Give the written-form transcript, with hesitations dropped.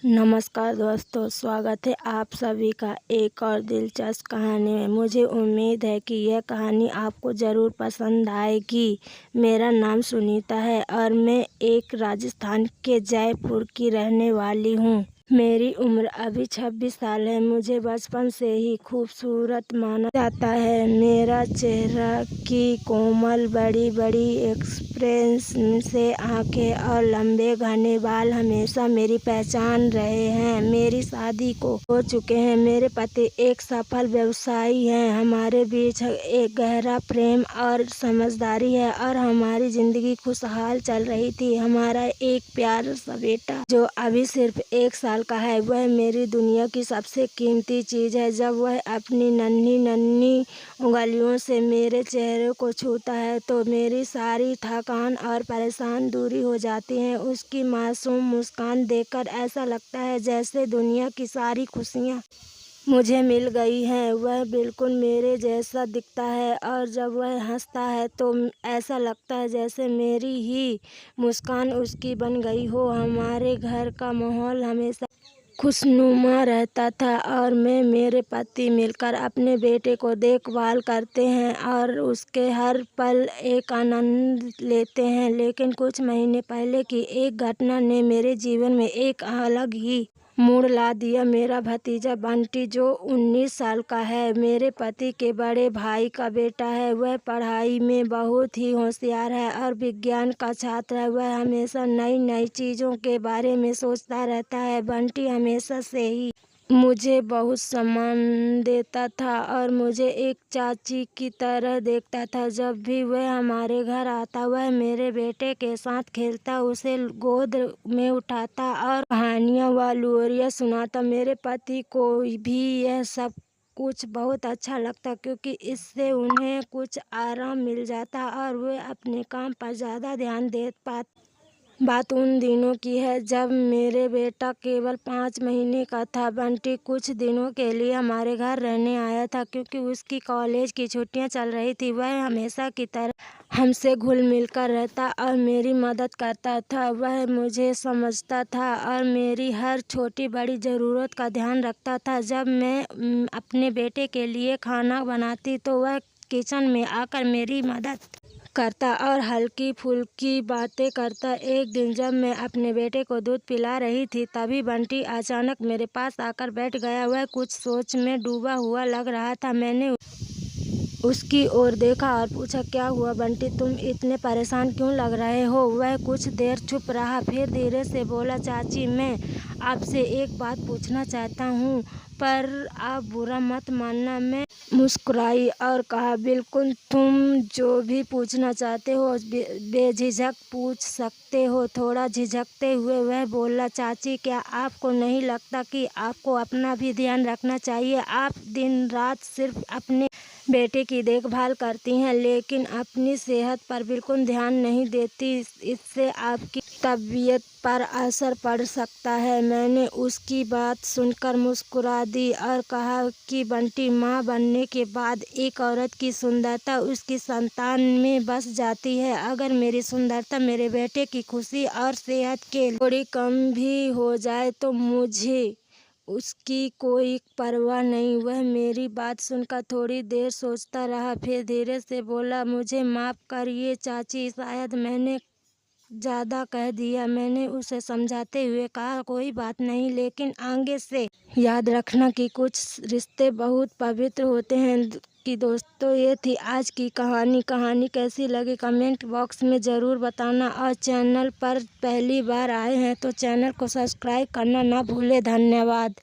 नमस्कार दोस्तों, स्वागत है आप सभी का एक और दिलचस्प कहानी में। मुझे उम्मीद है कि यह कहानी आपको ज़रूर पसंद आएगी। मेरा नाम सुनीता है और मैं एक राजस्थान के जयपुर की रहने वाली हूँ। मेरी उम्र अभी 26 साल है। मुझे बचपन से ही खूबसूरत माना जाता है। मेरा चेहरा की कोमल बड़ी बड़ी एक्सप्रेशन से आँखें और लंबे घने बाल हमेशा मेरी पहचान रहे हैं। मेरी शादी को हो चुके हैं। मेरे पति एक सफल व्यवसायी हैं। हमारे बीच एक गहरा प्रेम और समझदारी है और हमारी जिंदगी खुशहाल चल रही थी। हमारा एक प्यारा सा बेटा जो अभी सिर्फ 1 साल का है, वह मेरी दुनिया की सबसे कीमती चीज़ है। जब वह अपनी नन्ही नन्ही उंगलियों से मेरे चेहरे को छूता है तो मेरी सारी थकान और परेशान दूरी हो जाती है। उसकी मासूम मुस्कान देखकर ऐसा लगता है जैसे दुनिया की सारी खुशियाँ मुझे मिल गई हैं। वह बिल्कुल मेरे जैसा दिखता है और जब वह हंसता है तो ऐसा लगता है जैसे मेरी ही मुस्कान उसकी बन गई हो। हमारे घर का माहौल हमेशा खुशनुमा रहता था और मैं मेरे पति मिलकर अपने बेटे को देखभाल करते हैं और उसके हर पल एक आनंद लेते हैं। लेकिन कुछ महीने पहले की एक घटना ने मेरे जीवन में एक अलग ही मोड़ ला दिया। मेरा भतीजा बंटी, जो 19 साल का है, मेरे पति के बड़े भाई का बेटा है। वह पढ़ाई में बहुत ही होशियार है और विज्ञान का छात्र है। वह हमेशा नई नई चीज़ों के बारे में सोचता रहता है। बंटी हमेशा से ही मुझे बहुत सम्मान देता था और मुझे एक चाची की तरह देखता था। जब भी वह हमारे घर आता, वह मेरे बेटे के साथ खेलता, उसे गोद में उठाता और कहानियाँ व लोरियाँ सुनाता। मेरे पति को भी यह सब कुछ बहुत अच्छा लगता क्योंकि इससे उन्हें कुछ आराम मिल जाता और वे अपने काम पर ज़्यादा ध्यान दे पाते। बात उन दिनों की है जब मेरे बेटा केवल 5 महीने का था। बंटी कुछ दिनों के लिए हमारे घर रहने आया था क्योंकि उसकी कॉलेज की छुट्टियां चल रही थी। वह हमेशा की तरह हमसे घुल मिल कर रहता और मेरी मदद करता था। वह मुझे समझता था और मेरी हर छोटी बड़ी ज़रूरत का ध्यान रखता था। जब मैं अपने बेटे के लिए खाना बनाती तो वह किचन में आकर मेरी मदद करता और हल्की फुल्की बातें करता। एक दिन जब मैं अपने बेटे को दूध पिला रही थी, तभी बंटी अचानक मेरे पास आकर बैठ गया। वह कुछ सोच में डूबा हुआ लग रहा था। मैंने उसकी ओर देखा और पूछा, क्या हुआ बंटी, तुम इतने परेशान क्यों लग रहे हो? वह कुछ देर चुप रहा, फिर धीरे से बोला, चाची, मैं आपसे एक बात पूछना चाहता हूँ, पर आप बुरा मत मानना। मैं मुस्कुराई और कहा, बिल्कुल, तुम जो भी पूछना चाहते हो बेझिझक पूछ सकते हो। थोड़ा झिझकते हुए वह बोला, चाची, क्या आपको नहीं लगता कि आपको अपना भी ध्यान रखना चाहिए? आप दिन रात सिर्फ अपने बेटे की देखभाल करती हैं लेकिन अपनी सेहत पर बिल्कुल ध्यान नहीं देती। इससे आपकी तबीयत पर असर पड़ सकता है। मैंने उसकी बात सुनकर मुस्कुरा दी और कहा कि बंटी, माँ बनने के बाद एक औरत की सुंदरता उसकी संतान में बस जाती है। अगर मेरी सुंदरता मेरे बेटे की खुशी और सेहत के थोड़ी कम भी हो जाए तो मुझे उसकी कोई परवाह नहीं। वह मेरी बात सुनकर थोड़ी देर सोचता रहा, फिर धीरे से बोला, मुझे माफ़ करिए चाची, शायद मैंने ज़्यादा कह दिया। मैंने उसे समझाते हुए कहा, कोई बात नहीं, लेकिन आगे से याद रखना कि कुछ रिश्ते बहुत पवित्र होते हैं। कि दोस्तों, ये थी आज की कहानी। कहानी कैसी लगी कमेंट बॉक्स में ज़रूर बताना और चैनल पर पहली बार आए हैं तो चैनल को सब्सक्राइब करना ना भूलें। धन्यवाद।